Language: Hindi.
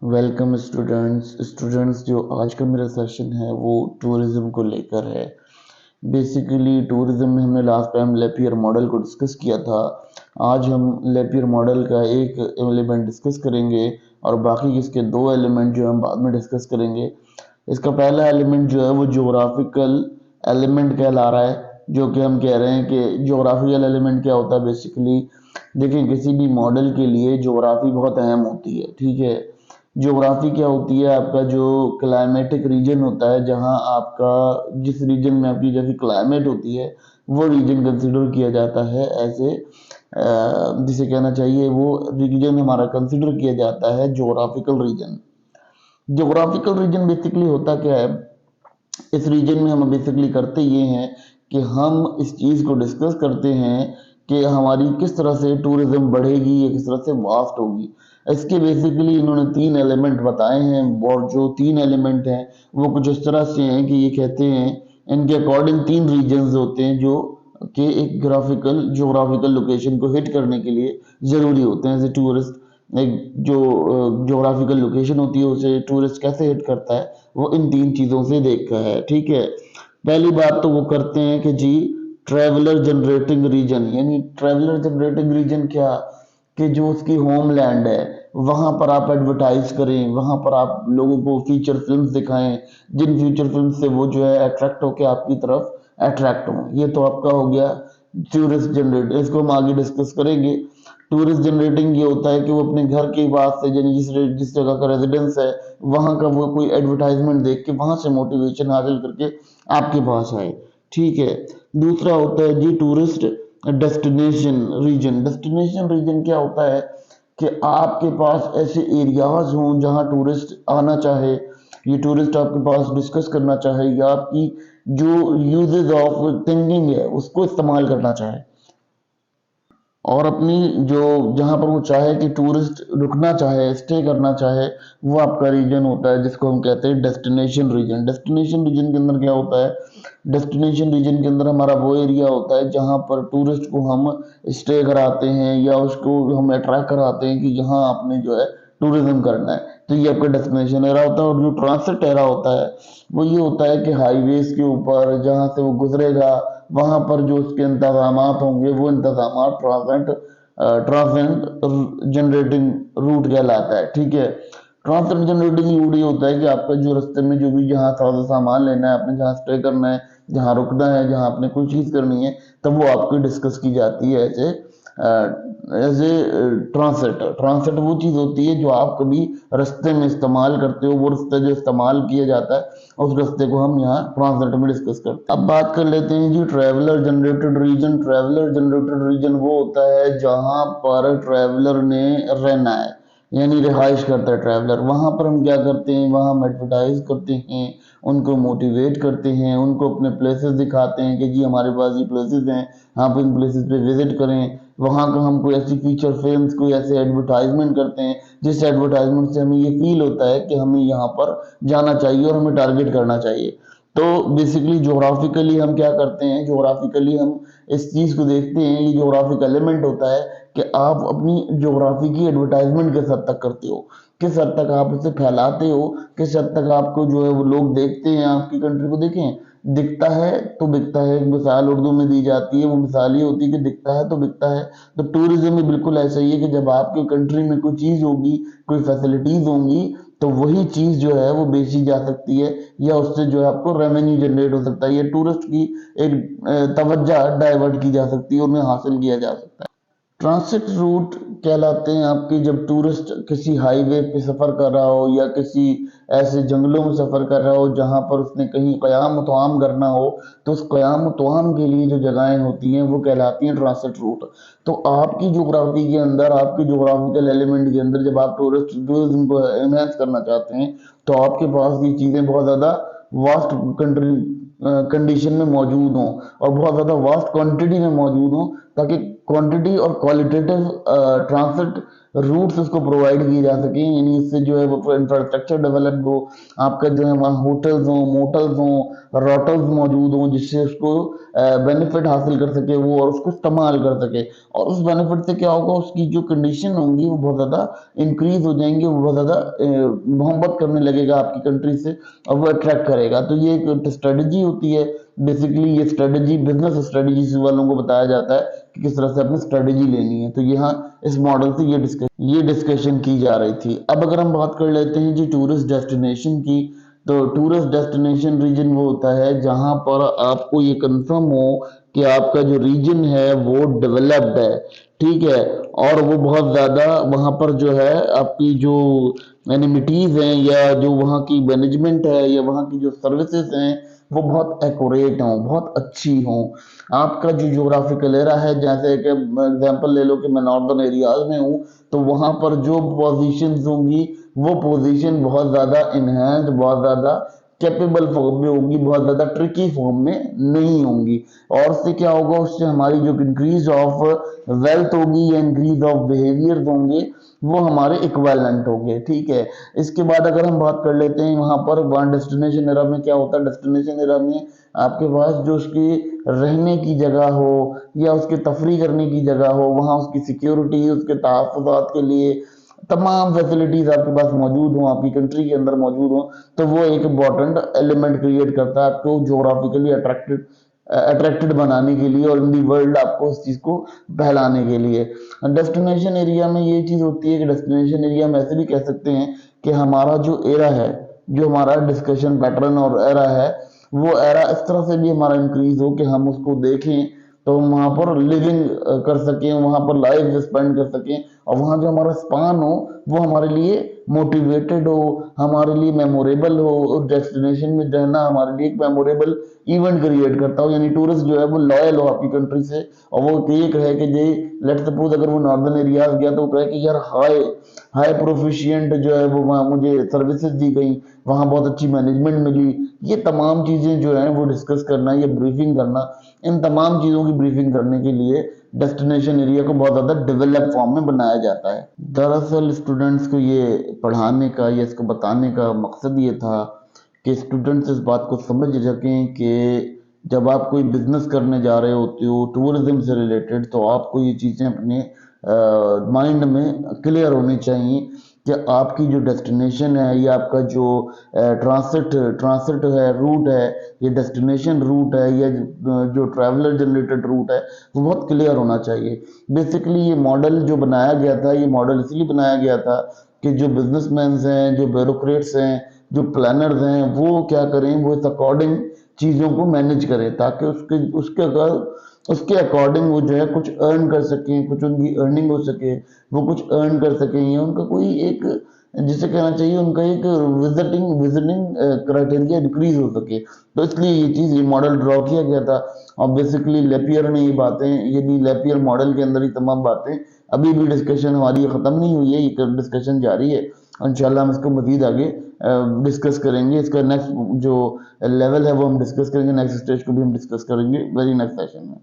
वेलकम स्टूडेंट्स जो आज का मेरा सेशन है वो टूरिज्म को लेकर है। बेसिकली टूरिज्म में हमने लास्ट टाइम लेपियर मॉडल को डिस्कस किया था। आज हम लेपियर मॉडल का एक एलिमेंट डिस्कस करेंगे और बाकी इसके दो एलिमेंट जो हम बाद में डिस्कस करेंगे। इसका पहला एलिमेंट जो है वो ज्योग्राफिकल एलिमेंट कहला रहा है, जो कि हम कह रहे हैं कि ज्योग्राफिकल एलिमेंट क्या होता है। बेसिकली देखिए, किसी भी मॉडल के लिए ज्योग्राफी बहुत अहम होती है। ठीक है, ज्योग्राफी क्या होती है? आपका जो क्लाइमेटिक रीजन होता है, जहां आपका जिस रीजन में आपकी जैसी क्लाइमेट होती है वो रीजन कंसिडर किया जाता है ऐसे, जिसे कहना चाहिए वो रीजन हमारा कंसिडर किया जाता है geographical region. Geographical region basically होता क्या है? इस रीजन में हम बेसिकली करते ये हैं कि हम इस चीज़ को डिस्कस करते हैं कि हमारी किस तरह से टूरिज्म बढ़ेगी या किस तरह से वास्ट होगी। इसके बेसिकली इन्होंने तीन एलिमेंट बताए हैं, और जो तीन एलिमेंट हैं वो कुछ इस तरह से हैं कि ये कहते हैं इनके अकॉर्डिंग तीन रीजन्स होते हैं जो कि एक ज्योग्राफिकल लोकेशन को हिट करने के लिए ज़रूरी होते हैं। जैसे टूरिस्ट एक जो ज्योग्राफिकल लोकेशन होती है उसे टूरिस्ट कैसे हिट करता है, वो इन तीन चीज़ों से देखा है। ठीक है, पहली बात तो वो करते हैं कि जी ट्रैवलर जनरेटिंग रीजन, यानी ट्रैवलर जनरेटिंग रीजन क्या, कि जो उसकी होमलैंड है वहां पर आप एडवर्टाइज करें, वहां पर आप लोगों को फीचर फिल्म्स दिखाएं, जिन फीचर फिल्म से वो जो है अट्रैक्ट होकर आपकी तरफ अट्रैक्ट हों। ये तो आपका हो गया टूरिस्ट जनरेट। इसको हम आगे डिस्कस करेंगे। टूरिस्ट जनरेटिंग ये होता है कि वो अपने घर के पास से, यानी जिस जगह का रेजिडेंस है वहां का वो कोई एडवर्टाइजमेंट देख के वहां से मोटिवेशन हासिल करके आपके पास आए। ठीक है, दूसरा होता है जी tourist destination region. Destination region क्या होता है कि आपके पास ऐसे एरियाज हों जहां टूरिस्ट आना चाहे, ये टूरिस्ट आपके पास डिस्कस करना चाहे या आपकी जो यूजेस ऑफ थिंकिंग है उसको इस्तेमाल करना चाहे, और अपनी जो जहां पर वो चाहे कि टूरिस्ट रुकना चाहे, स्टे करना चाहे, वो आपका रीजन होता है जिसको हम कहते हैं डेस्टिनेशन रीजन। डेस्टिनेशन रीजन के अंदर क्या होता है? डेस्टिनेशन रीजन के अंदर हमारा वो एरिया होता है जहां पर टूरिस्ट को हम स्टे कराते हैं या उसको हम अट्रैक्ट कराते हैं कि यहाँ आपने जो है टूरिज्म करना है। तो ये आपका डेस्टिनेशन एरा होता है। और जो ट्रांसिट एरा होता है वो ये होता है कि हाईवेज के ऊपर जहाँ से वो गुजरेगा वहां पर जो उसके इंतजाम होंगे वो इंतजाम ट्रांसेंट जनरेटिंग रूट कहलाता है। ठीक है, ट्रांसेंट जनरेटिंग रूट ये होता है कि आपका जो रास्ते में जो भी जहाँ सारा सामान लेना है, आपने जहाँ स्टे करना है, जहाँ रुकना है, जहाँ आपने कोई चीज़ करनी है, तब वो आपकी डिस्कस की जाती है ऐसे एज ए ट्रांसेट। ट्रांसेट वो चीज़ होती है जो आप कभी रास्ते में इस्तेमाल करते हो, वो रास्ता जो इस्तेमाल किया जाता है उस रास्ते को हम यहाँ ट्रांसलेट में डिस्कस करते हैं। अब बात कर लेते हैं जी traveller generated region. Traveller generated region वो होता है जहां पर ट्रैवलर ने रहना है, यानी रिहाइश करता है ट्रैवलर। वहां पर हम क्या करते हैं? वहां हम एडवर्टाइज करते हैं, उनको मोटिवेट करते हैं, उनको अपने प्लेसेस दिखाते हैं कि जी हमारे पास ये प्लेसेस हैं, आप इन प्लेसेस पे विजिट करें। वहाँ का हम कोई ऐसी फीचर फिल्म्स, कोई ऐसे एडवर्टाइजमेंट करते हैं जिस एडवर्टाइजमेंट से हमें ये फील होता है कि हमें यहाँ पर जाना चाहिए और हमें टारगेट करना चाहिए। तो बेसिकली ज्योग्राफिकली हम क्या करते हैं? ज्योग्राफिकली हम इस चीज़ को देखते हैं, ये ज्योग्राफिक एलिमेंट होता है कि आप अपनी ज्योग्राफी की एडवर्टाइजमेंट किस हद तक करते हो, किस हद तक आप उसे फैलाते हो, किस हद तक आपको जो है वो लोग देखते हैं आपकी कंट्री को। देखें, दिखता है तो बिकता है, एक मिसाल उर्दू में दी जाती है, वो मिसाल ये होती है कि दिखता है तो बिकता है। तो टूरिज्म में बिल्कुल ऐसा ही है कि जब आपकी कंट्री में कोई चीज़ होगी, कोई फैसिलिटीज होंगी, तो वही चीज़ जो है वो बेची जा सकती है या उससे जो है आपको रेवेन्यू जनरेट हो सकता है, या टूरिस्ट की एक तवज्जो डाइवर्ट की जा सकती है, उन्हें हासिल किया जा सकता है। ट्रांसिट रूट कहलाते हैं आपके जब टूरिस्ट किसी हाईवे पे सफ़र कर रहा हो या किसी ऐसे जंगलों में सफ़र कर रहा हो जहाँ पर उसने कहीं क़याम तवाम करना हो, तो उस क़याम तवाम के लिए जो जगहें होती हैं वो कहलाती हैं ट्रांसिट रूट। तो आपकी ज्योग्राफी के अंदर, आपके ज्योग्राफिकल एलिमेंट के अंदर जब आप टूरिज्म को एनहेंस करना चाहते हैं तो आपके पास ये चीज़ें बहुत ज़्यादा वास्ट कंट्री कंडीशन में मौजूद हों और बहुत ज़्यादा वास्ट क्वांटिटी में मौजूद हों, ताकि क्वांटिटी और क्वालिटेटिव ट्रांसिट रूट्स उसको प्रोवाइड किए जा सके, यानी इससे जो है वो इंफ्रास्ट्रक्चर डेवलप हो, आपका जो है वहाँ होटल्स हों, मोटल्स हों, रोटल्स मौजूद हों, जिससे उसको बेनिफिट हासिल कर सके वो और उसको इस्तेमाल कर सके। और उस बेनिफिट से क्या होगा, उसकी जो कंडीशन होंगी वो बहुत ज़्यादा इंक्रीज हो जाएंगे, वो बहुत ज़्यादा मोहब्बत करने लगेगा आपकी कंट्री से और वो अट्रैक्ट करेगा। तो ये एक स्ट्रेटजी होती है। बेसिकली ये स्ट्रेटजी बिजनेस स्ट्रेटजी वालों को बताया जाता है कि किस तरह से अपनी स्ट्रेटजी लेनी है। तो यहाँ इस मॉडल से ये डिस्कशन की जा रही थी। अब अगर हम बात कर लेते हैं जी टूरिस्ट डेस्टिनेशन की, तो टूरिस्ट डेस्टिनेशन रीजन वो होता है जहां पर आपको ये कंफर्म हो कि आपका जो रीजन है वो डेवलप्ड है, ठीक है, और वो बहुत ज़्यादा वहाँ पर जो है आपकी जो एनिमिटीज़ हैं या जो वहाँ की मैनेजमेंट है या वहाँ की जो सर्विसेज हैं वो बहुत एक्यूरेट हों, बहुत अच्छी हों। आपका जो ज्योग्राफिकल एरा है, जैसे कि एग्जांपल ले लो कि मैं नॉर्दर्न एरियाज में हूँ, तो वहाँ पर जो पोजीशंस होंगी वो पोजीशन बहुत ज़्यादा इनहेंस्ड, बहुत ज़्यादा कैपेबल फॉर्म में होंगी, बहुत ज़्यादा ट्रिकी फॉर्म में नहीं होंगी। और उससे क्या होगा, उससे हमारी जो इंक्रीज ऑफ वेल्थ होगी या इंक्रीज ऑफ बिहेवियर होंगे वो हमारे इक्वालेंट होंगे, ठीक है। इसके बाद अगर हम बात कर लेते हैं वहाँ पर वन डेस्टिनेशन एरा में क्या होता है, डेस्टिनेशन एरा में आपके पास जो उसकी रहने की जगह हो या उसके तफरी करने की जगह हो, वहाँ उसकी सिक्योरिटी, उसके तहफ़्फ़ुज़ात के लिए तमाम फैसिलिटीज आपके पास मौजूद हो, आपकी कंट्री के अंदर मौजूद हो, तो वो एक इम्पॉर्टेंट एलिमेंट क्रिएट करता है आपको जोग्राफिकली अट्रैक्टेड बनाने के लिए और इन दी वर्ल्ड आपको उस चीज़ को फैलाने के लिए। डेस्टिनेशन एरिया में ये चीज़ होती है कि डेस्टिनेशन एरिया में ऐसे भी कह सकते हैं कि हमारा जो एरा है, जो हमारा डिस्कशन पैटर्न और एरा है, वो एरा इस तरह से भी हमारा इंक्रीज हो कि हम उसको देखें तो हम वहाँ पर लिविंग कर सकें, वहाँ पर लाइफ स्पेंड कर सकें और वहाँ जो हमारा स्पान हो वो हमारे लिए मोटिवेटेड हो, हमारे लिए मेमोरेबल हो, उस डेस्टिनेशन में रहना हमारे लिए एक मेमोरेबल इवेंट क्रिएट करता हो, यानी टूरिस्ट जो है वो लॉयल हो आपकी कंट्री से और वो ये कहे कि जी लेट सपोज अगर वो नॉर्दर्न एरियाज गया तो वो कहे कि यार हाई हाई प्रोफिशिएंट जो है वो वहाँ मुझे सर्विसेज दी गई, वहाँ बहुत अच्छी मैनेजमेंट मिली। ये तमाम चीज़ें जो हैं वो डिस्कस करना, ये ब्रीफिंग करना, इन तमाम चीज़ों की ब्रीफिंग करने के लिए डेस्टिनेशन एरिया को बहुत ज़्यादा डेवलप फॉर्म में बनाया जाता है। दरअसल स्टूडेंट्स को ये पढ़ाने का या इसको बताने का मकसद ये था कि स्टूडेंट्स इस बात को समझ सकें कि जब आप कोई बिजनेस करने जा रहे होते हो टूरिज्म से रिलेटेड, तो आपको ये चीज़ें अपने माइंड में क्लियर होनी चाहिए कि आपकी जो डेस्टिनेशन है या आपका जो ट्रांसिट है, रूट है, ये डेस्टिनेशन रूट है या जो ट्रैवलर जनरेटेड रूट है वो बहुत क्लियर होना चाहिए। बेसिकली ये मॉडल जो बनाया गया था, ये मॉडल इसलिए बनाया गया था कि जो बिजनेसमैन हैं, जो ब्यूरोक्रेट्स हैं, जो प्लानर्स हैं, वो क्या करें, वो इस अकॉर्डिंग चीज़ों को मैनेज करें ताकि उसके अकॉर्डिंग वो जो है कुछ अर्न कर सकें, कुछ उनकी अर्निंग हो सके, वो कुछ अर्न कर सकें या उनका कोई एक जिसे कहना चाहिए उनका एक विजिटिंग क्राइटेरिया इंक्रीज हो सके। तो इसलिए ये मॉडल ड्रॉ किया गया था और बेसिकली लेपियर ने ये बातें, यदि लेपियर मॉडल के अंदर ही तमाम बातें, अभी भी डिस्कशन हमारी ख़त्म नहीं हुई है, ये डिस्कशन जारी है। इंशाल्लाह हम इसको मज़ीद आगे डिस्कस करेंगे। इसका नेक्स्ट जो लेवल है वो हम डिस्कस करेंगे, नेक्स्ट स्टेज को भी हम डिस्कस करेंगे वेरी नेक्स्ट सेशन में।